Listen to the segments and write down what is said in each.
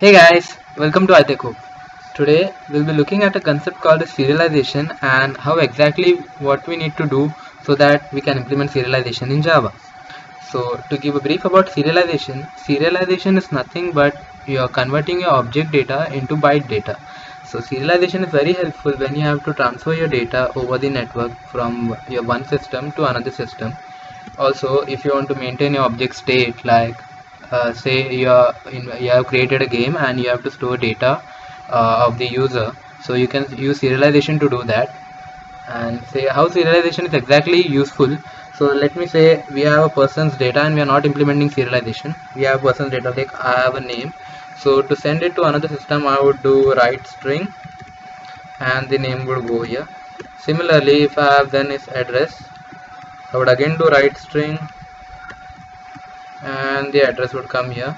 Hey guys, welcome to iTechHub. Today we'll be looking at a concept called serialization and how exactly what we need to do so that we can implement serialization in Java. So to give a brief about serialization is nothing but you are converting your object data into byte data. So serialization is very helpful when you have to transfer your data over the network from your one system to another system. Also, if you want to maintain your object state, like say you have created a game and you have to store data of the user, so you can use serialization to do that. And say how serialization is exactly useful. So let me say we have a person's data and we are not implementing serialization. We have person's data, like I have a name. So to send it to another system, I would do write string and the name would go here. Similarly, if I have then its address, I would again do write string and the address would come here.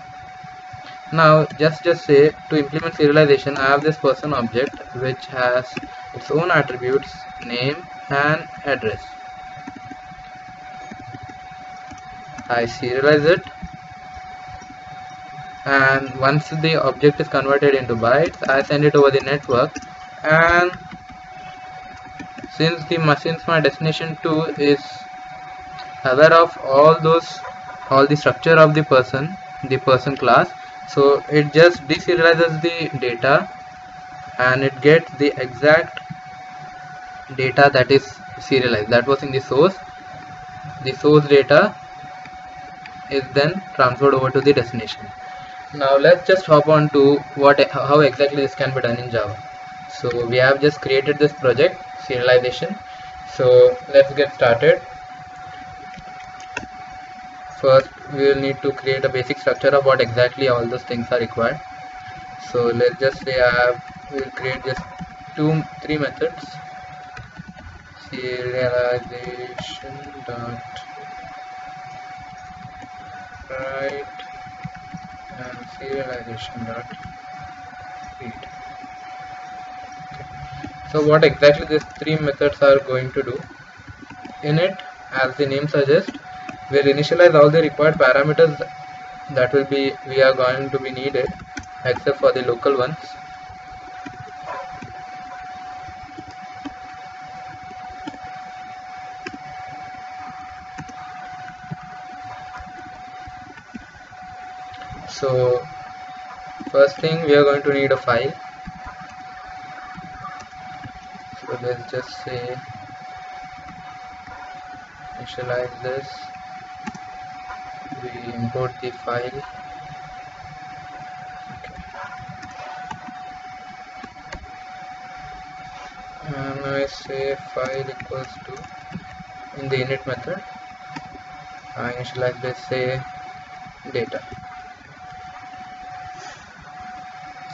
Now just say to implement serialization, I have this person object which has its own attributes, name and address. I serialize it, and once the object is converted into bytes, I send it over the network. And since my destination 2 is aware of all the structure of the person class, so it just deserializes the data and it gets the exact data that is serialized, that was in the source. The source data is then transferred over to the destination. Now let's just hop on to how exactly this can be done in Java. So we have just created this project serialization, so let's get started. First we will need to create a basic structure of what exactly all those things are required. So let's just say we'll create just three methods: serialization dot write and serialization dot read. So what exactly these three methods are going to do? In it, as the name suggests, we'll initialize all the required parameters that we are going to be needed, except for the local ones. So first thing, we are going to need a file. So let's just say initialize this. We import the file. And I say file equals to, in the init method, I initialize this, say data.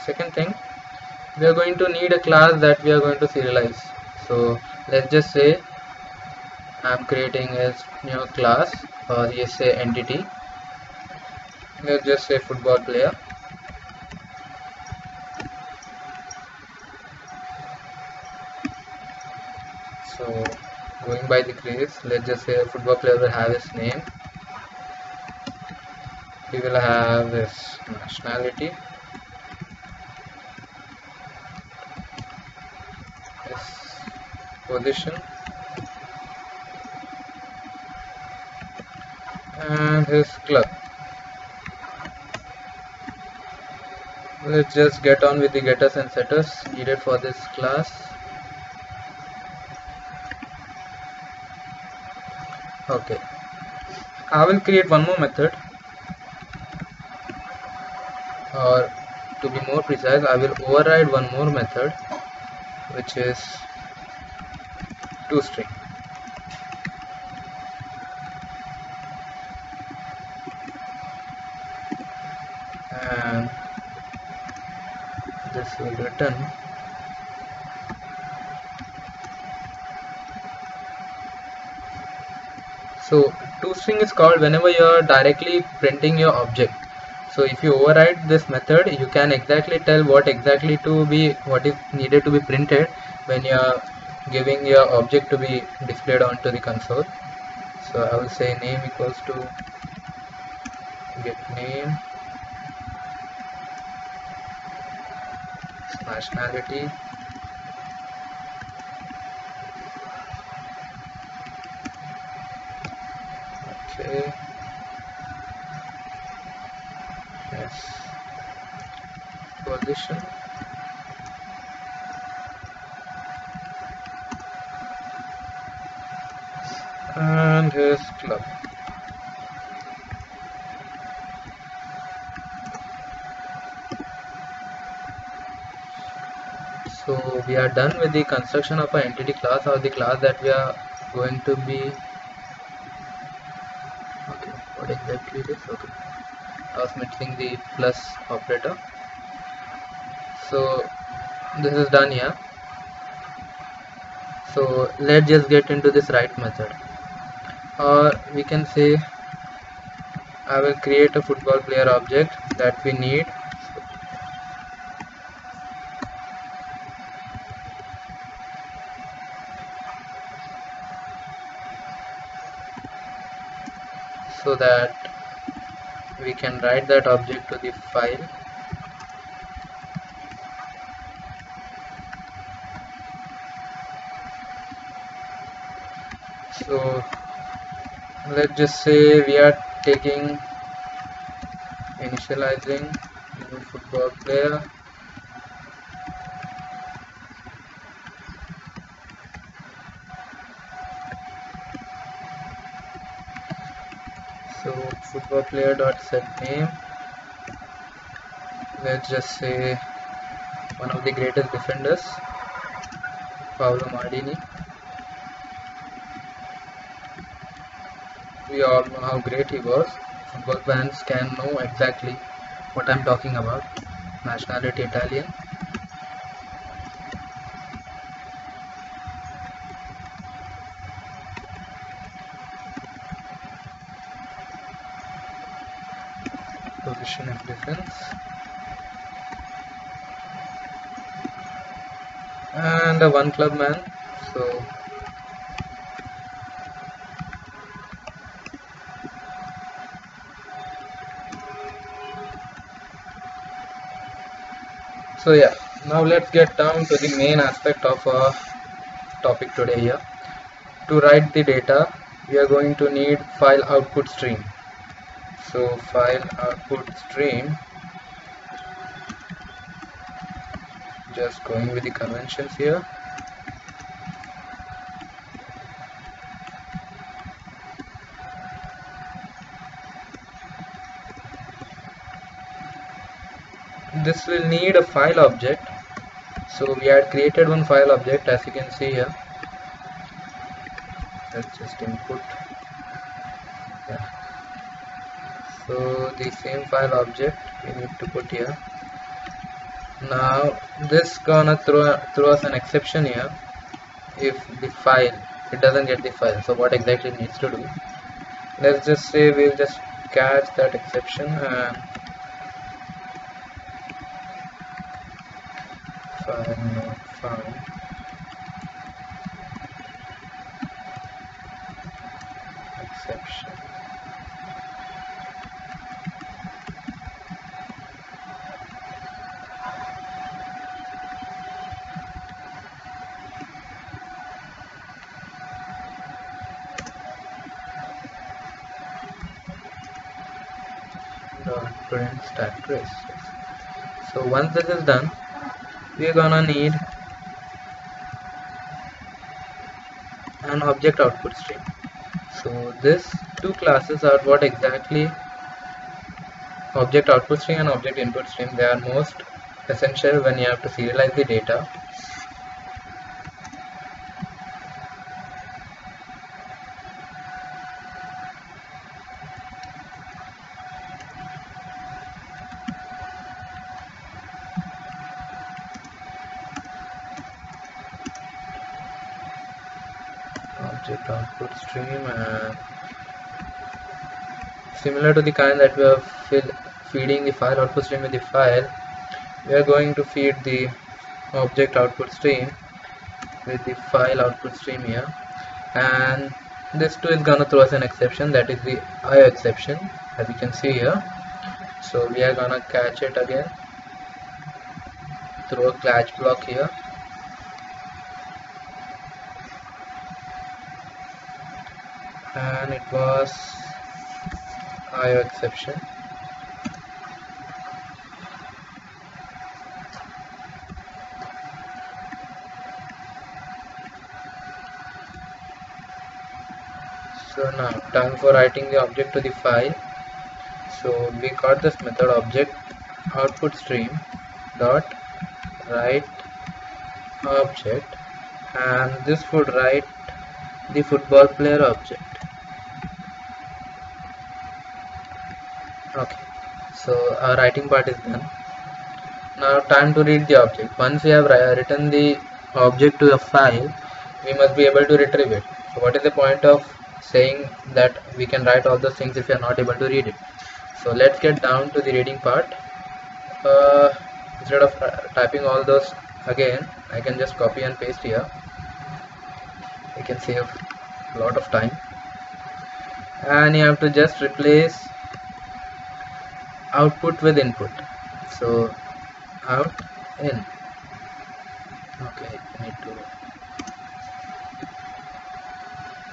Second thing, we are going to need a class that we are going to serialize. So let's just say I'm creating a new class, or you say entity. Let's just say football player. So going by the case, let's just say a football player will have his name, he will have his nationality, his position, and his club. Let's just get on with the getters and setters needed for this class. Okay, I will create one more method, or to be more precise, I will override one more method, which is toString. And this will return so toString is called whenever you are directly printing your object. So if you override this method, you can exactly tell what is needed to be printed when you are giving your object to be displayed onto the console. So I will say name equals to get name, nationality, okay, yes, position, and his club. So we are done with the construction of our entity class, or the class that we are going to be. Okay, what exactly it is? Okay, I was missing the plus operator. So this is done here. So let's just get into this write method, or we can say I will create a football player object that we need. So that we can write that object to the file. So let's just say we are taking initializing new football player, so football player dot set name, let's just say one of the greatest defenders, Paolo Maldini. We all know how great he was. Football fans can know exactly what I'm talking about. Nationality Italian. Position of defense. And a one club man. So yeah, now let's get down to the main aspect of our topic today here. To write the data, we are going to need file output stream. So file output stream, just going with the conventions here. This will need a file object. So we had created one file object, as you can see here. Let's just input. Yeah. So the same file object we need to put here. Now this gonna throw us an exception here if the file, it doesn't get the file. So what exactly it needs to do? Let's just say we'll just catch that exception and file not found. Exception. Dot print stack trace. So once this is done, we're gonna need an object output stream. So this two classes are what exactly object output stream and object input stream. They are most essential when you have to serialize the data. Object output stream, and similar to the kind that we are feeding the file output stream with the file, we are going to feed the object output stream with the file output stream here, and this too is gonna throw us an exception, that is the IO exception, as you can see here. So we are gonna catch it again throw a catch block here, and it was IO exception. So now time for writing the object to the file. So we got this method object output stream dot write object, and this would write the football player object. Okay, so our writing part is done. Now time to read the object. Once we have written the object to a file, we must be able to retrieve it. So what is the point of saying that we can write all those things if we are not able to read it? So let's get down to the reading part. Instead of typing all those again, I can just copy and paste here. You can save a lot of time, and you have to just replace output with input. So out in. Okay, I need to,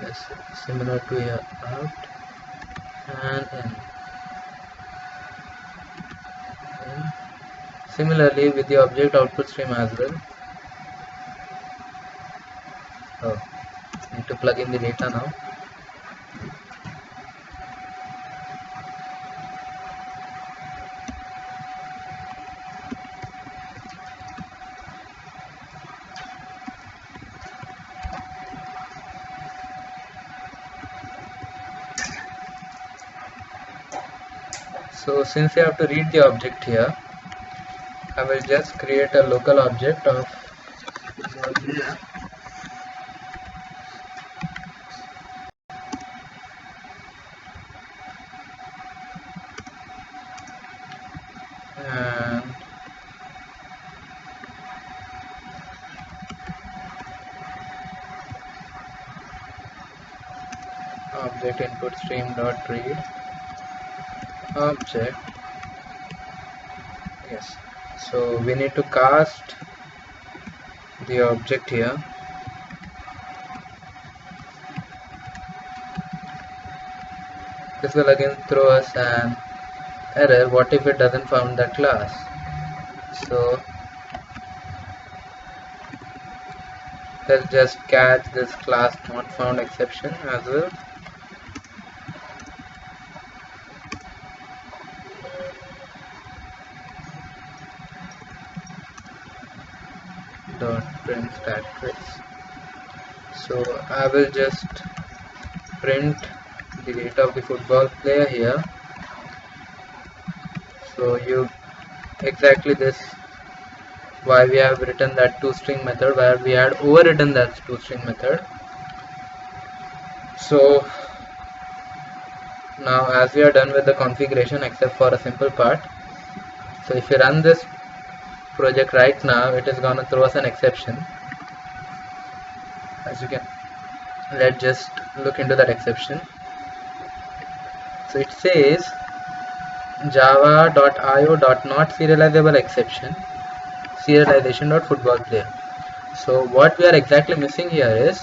yes, similar to here, out and in. Similarly with the object output stream as well. Oh, need to plug in the data now. So since we have to read the object here, I will just create a local object of and object input stream dot read object. Yes, so we need to cast the object here. This will again throw us an error. What if it doesn't found that class? So let's just catch this class not found exception as well. Dot print stat trace. So I will just print the data of the football player here. So you exactly this why we have written that toString method, where we had overwritten that toString method. So now as we are done with the configuration except for a simple part, so if you run this project right now, it is gonna throw us an exception. As you can, let's just look into that exception. So it says java.io.not serializable exception serialization.football player. So what we are exactly missing here is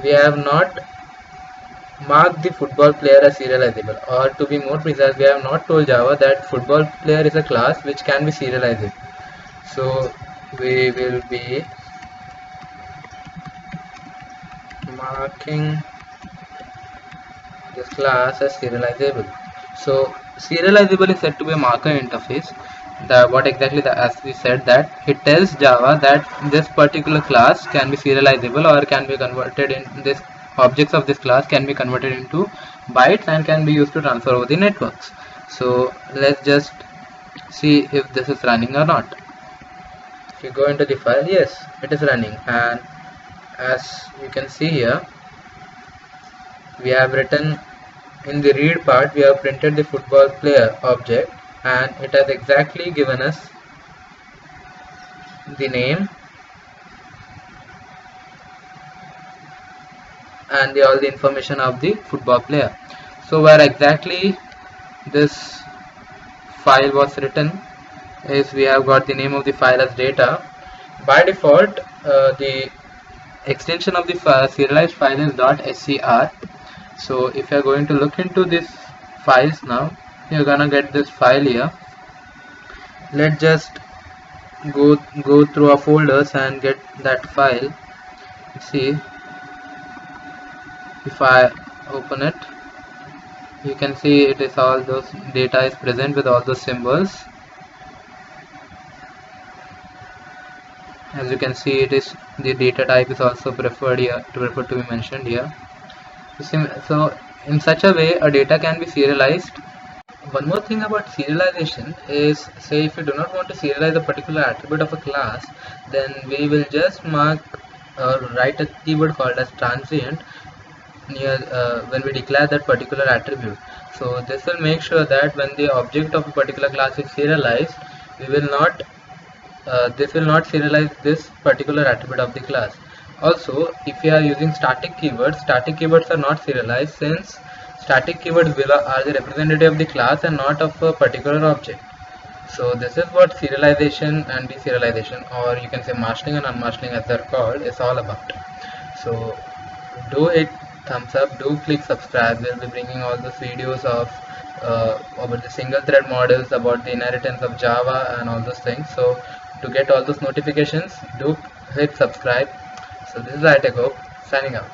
we have not marked the football player as serializable, or to be more precise, we have not told Java that football player is a class which can be serializable. So we will be marking this class as serializable. So serializable is said to be a marker interface. What exactly as we said, that it tells Java that this particular class can be serializable or can be converted in this objects of this class can be converted into bytes and can be used to transfer over the networks. So let's just see if this is running or not. If you go into the file, yes, it is running, and as you can see here, we have written in the read part, we have printed the football player object, and it has exactly given us the name and all the information of the football player. So where exactly this file was written is we have got the name of the file as data. By default, the extension of the serialized file is .scr. So if you are going to look into this files now, you're gonna get this file here. Let's just go through our folders and get that file. See, if I open it, you can see it is all those data is present with all those symbols. As you can see, it is the data type is also preferred here, to be mentioned here. So in such a way a data can be serialized. One more thing about serialization is, say if you do not want to serialize a particular attribute of a class, then we will just mark or write a keyword called as transient near when we declare that particular attribute. So this will make sure that when the object of a particular class is serialized, we will not this will not serialize this particular attribute of the class. Also, if you are using static keywords are not serialized, since static keywords are the representative of the class and not of a particular object. So this is what serialization and deserialization, or you can say marshalling and unmarshalling as they're called, is all about. So do hit thumbs up, do click subscribe. We'll be bringing all those videos of about the single thread models, about the inheritance of Java and all those things. So to get all those notifications, do hit subscribe. So this is iTechHope signing out.